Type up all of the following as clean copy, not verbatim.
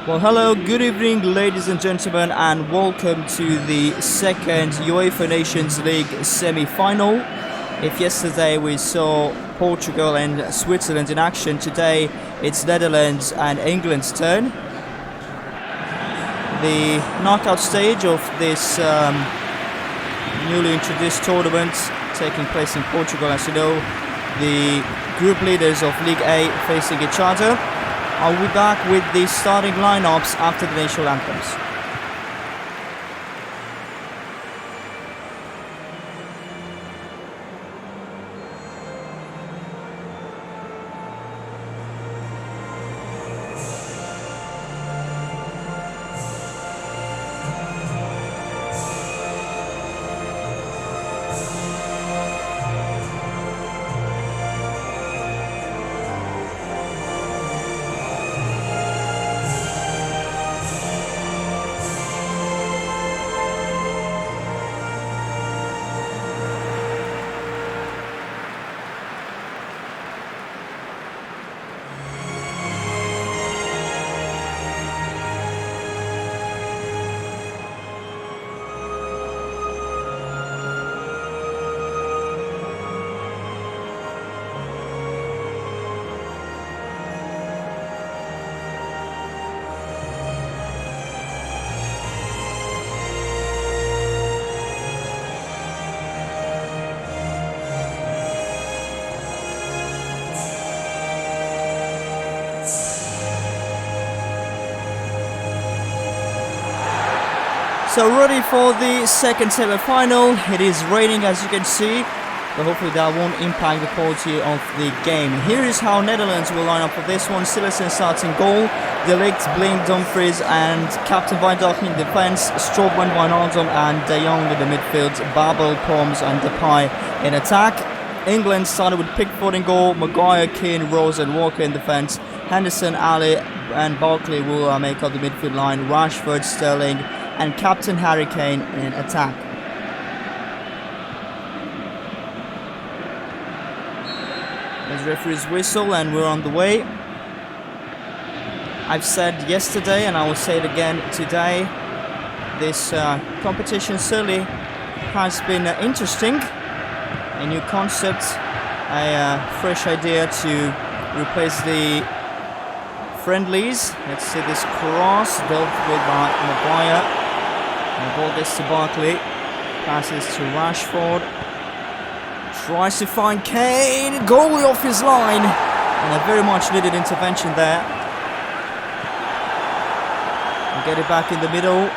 Well, hello, good evening, ladies and gentlemen, and welcome to the second UEFA Nations League semi-final. If yesterday we saw Portugal and Switzerland in action, today it's Netherlands and England's turn. The knockout stage of this newly introduced tournament taking place in Portugal. As you know, the group leaders of League A facing each other. I'll be back with the starting lineups after the national anthems. So ready for the second semi-final. It is raining, as you can see, but hopefully that won't impact the quality of the game. Here is how Netherlands will line up for this one. Sillissen starts in goal, De Ligt, Blind, Dumfries and Captain Wijndal in defence, Strootman, Wijnaldum and De Jong in the midfield, Babel, Poms and Depay in attack. England started with Pickford in goal, Maguire, Keane, Rose and Walker in defence. Henderson, Ali and Barkley will make up the midfield line, Rashford, Sterling and Captain Harry Kane in attack. There's referee's whistle and we're on the way. I've said yesterday and I will say it again today, this competition certainly has been interesting. A new concept, a fresh idea to replace the friendlies. Let's see this cross dealt with by Maguire. The ball gets to Barkley, passes to Rashford, tries to find Kane, goalie off his line, and a very much needed intervention there. And get it back in the middle,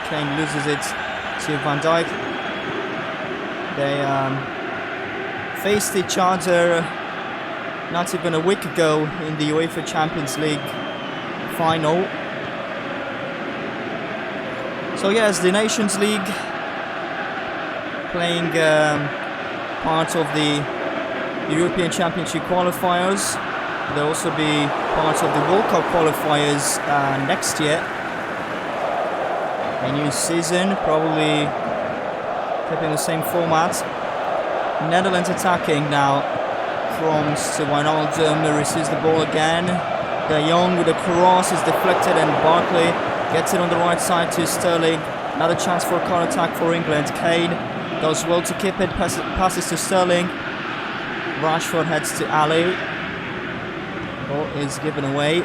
Kane loses it to Van Dijk. They faced each other not even a week ago in the UEFA Champions League final. So yes, the Nations League playing part of the European Championship qualifiers. They'll also be part of the World Cup qualifiers next year. A new season, probably keeping the same format. Netherlands attacking now. Kroms to Wijnaldum, receives the ball again. De Jong with a cross is deflected and Barkley gets it on the right side to Sterling. Another chance for a counter-attack for England. Kane does well to keep it, passes to Sterling. Rashford heads to Ali. Ball is given away.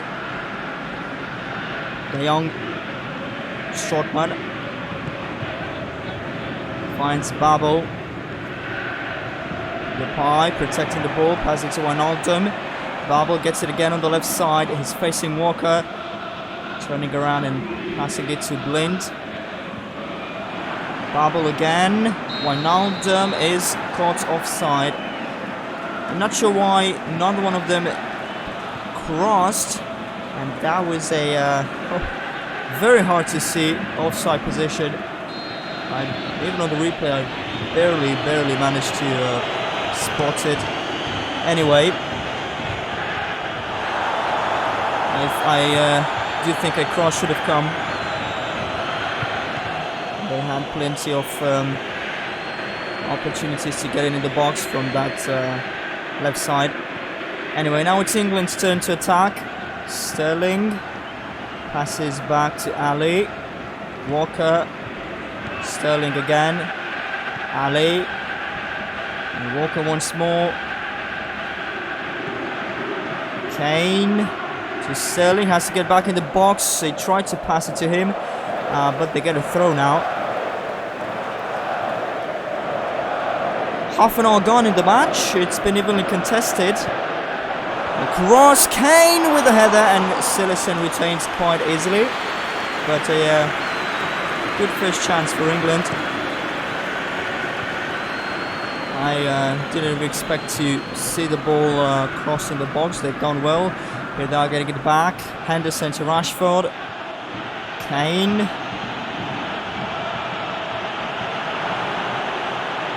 De Jong, Strootman finds Babel. Depay protecting the ball, passing to Wijnaldum. Babel gets it again on the left side. He's facing Walker, turning around and passing it to Blind. Babel again. Wijnaldum is caught offside. I'm not sure why none one of them crossed, and that was a very hard to see offside position. Even on the replay, I barely managed to spot it. Anyway, I do think a cross should have come. They had plenty of opportunities to get in the box from that left side. Anyway, now it's England's turn to attack. Sterling Passes back to Ali. Walker. Sterling again. Ali. And Walker once more. Kane to Sterling. Has to get back in the box. They tried to pass it to him, but they get a throw now. Half an hour gone in the match. It's been evenly contested. The cross, Kane with a header, and Sillerson retains quite easily. But a good first chance for England. I didn't expect to see the ball crossing the box. They've done well. Here they are getting it back. Henderson to Rashford. Kane.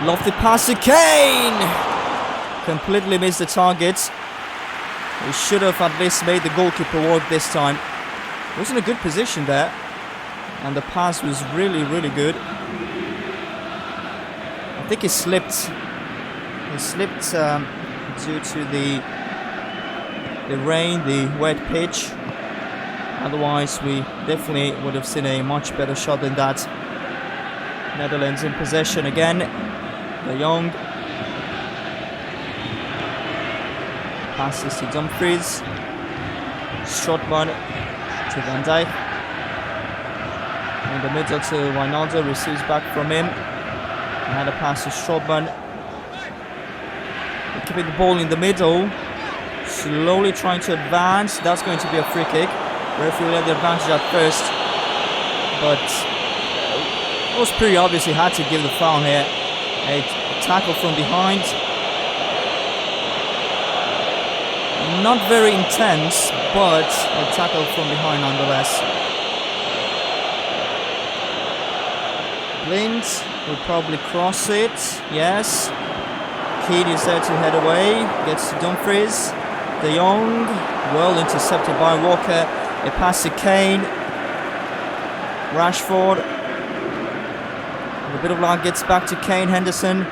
Lofty pass to Kane! Completely missed the target. He should have at least made the goalkeeper work this time. He was in a good position there. And the pass was really, really good. I think he slipped. He slipped due to the rain, the wet pitch. Otherwise, we definitely would have seen a much better shot than that. Netherlands in possession again. De Jong. Passes to Dumfries. Strootman to Van Dijk. In the middle to Wijnaldum. Receives back from him. Another pass to Strootman. Keeping the ball in the middle. Slowly trying to advance. That's going to be a free kick. Referee will have the advantage at first. But it was pretty obvious he had to give the foul here. A tackle from behind. Not very intense, but a tackle from behind nonetheless. Blind will probably cross it. Yes. Keane is there to head away. Gets to Dumfries. De Jong. Well intercepted by Walker. A pass to Kane. Rashford. A bit of luck gets back to Kane. Henderson.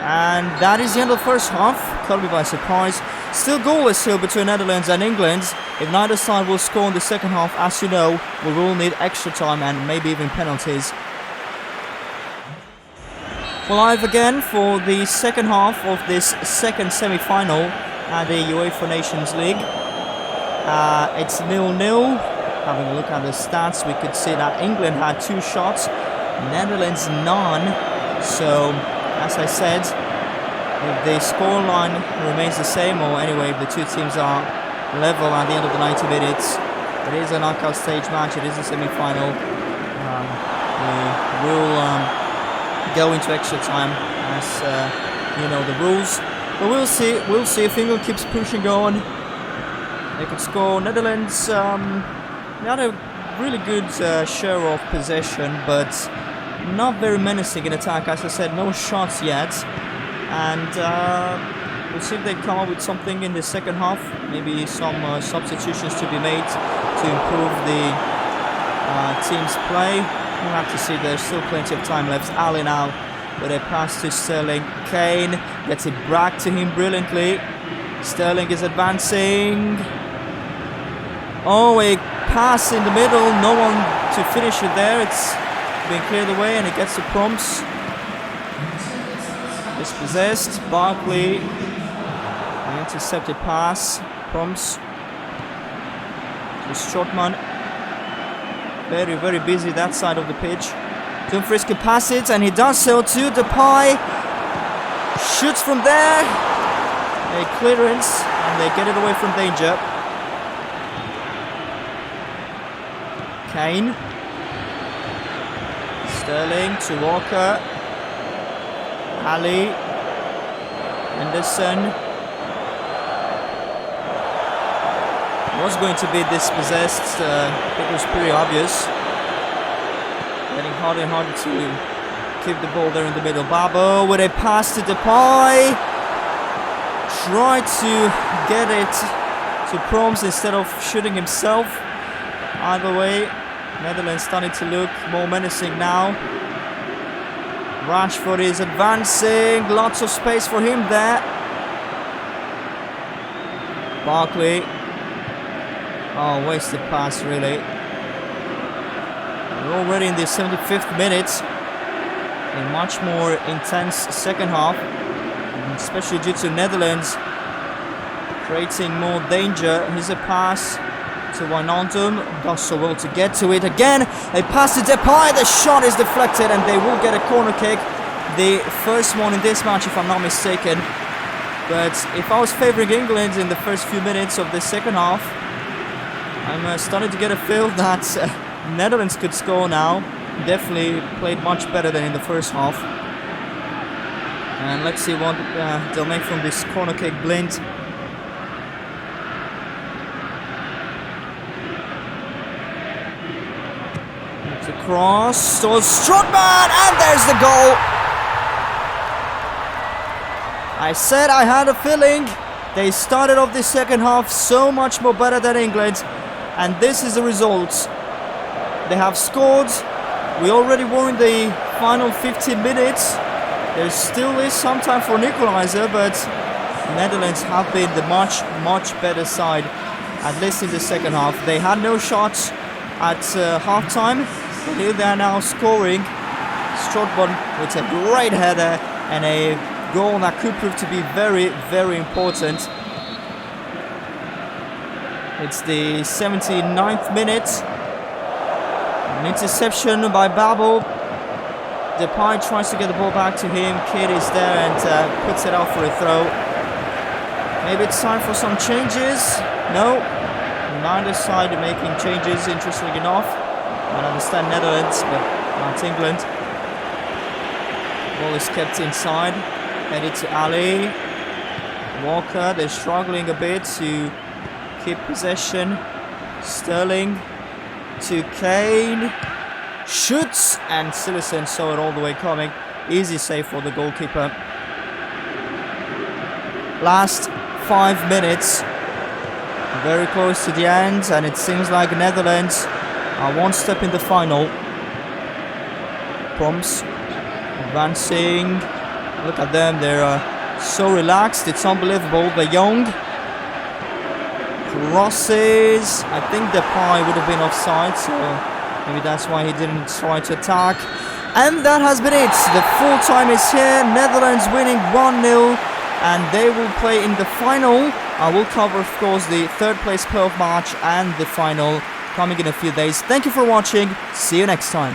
And that is the end of the first half. Caught me by surprise. Still goalless here between Netherlands and England. If neither side will score in the second half, as you know, we will need extra time and maybe even penalties. We're live again for the second half of this second semi-final at the UEFA Nations League. It's 0-0. Having a look at the stats, we could see that England had 2 shots, Netherlands none. So, as I said, if the scoreline remains the same, or anyway, if the two teams are level at the end of the 90 minutes, it is a knockout stage match, it is a semi-final. We will go into extra time, as you know the rules. But we'll see if England keeps pushing on. They could score. Netherlands, they had a really good share of possession, but not very menacing in attack. As I said, no shots yet. And we'll see if they come up with something in the second half. Maybe some substitutions to be made to improve the team's play. We'll have to see. There's still plenty of time left. Ali now with a pass to Sterling. Kane gets it back to him brilliantly. Sterling is advancing. Oh, a pass in the middle. No one to finish it there. It's been cleared away and it gets to Proms. Dispossessed. Barkley. An intercepted pass. Proms to Strootman. Very, very busy that side of the pitch. Dumfries can pass it, and he does so to Depay. Shoots from there. A clearance, and they get it away from danger. Kane. Sterling to Walker. Ali. Henderson. Was going to be dispossessed. It was pretty obvious. Getting harder and harder to keep the ball there in the middle. Babo with a pass to Depay. Tried to get it to Proms instead of shooting himself. Either way, Netherlands starting to look more menacing now. Rashford is advancing. Lots of space for him there. Barkley. Oh, wasted pass, really. We're already in the 75th minute. A much more intense second half, especially due to Netherlands creating more danger. Here's a pass to Wijnaldum, does so well to get to it again. A pass to Depay, the shot is deflected and they will get a corner kick. The first one in this match, if I'm not mistaken. But if I was favouring England in the first few minutes of the second half, I'm starting to get a feel that Netherlands could score now. Definitely played much better than in the first half. And let's see what they'll make from this corner kick. Blind. It's a cross. So Strootman, and there's the goal. I said I had a feeling. They started off the second half so much more better than England. And this is the result. They have scored. We already were in the final 15 minutes. There still is some time for an equaliser, but Netherlands have been the much better side, at least in the second half. They had no shots at half-time, but here they are now scoring. Strootman with a great header and a goal that could prove to be very important. It's the 79th minute. An interception by Babel. Depay tries to get the ball back to him. Kid is there and puts it out for a throw. Maybe it's time for some changes. No. Neither side are making changes, interestingly enough. I understand Netherlands, but not England. Ball is kept inside. Headed to Ali. Walker, they're struggling a bit to keep possession. Sterling to Kane. Shoots, and Silesen saw it all the way coming. Easy save for the goalkeeper. Last 5 minutes. Very close to the end, and it seems like Netherlands are one step in the final. Proms advancing. Look at them, they're so relaxed. It's unbelievable. They're young. Crosses. I think Depay would have been offside, so maybe that's why he didn't try to attack. And that has been it. The full time is here. Netherlands winning 1-0. And they will play in the final. I will cover, of course, the third place playoff match and the final coming in a few days. Thank you for watching. See you next time.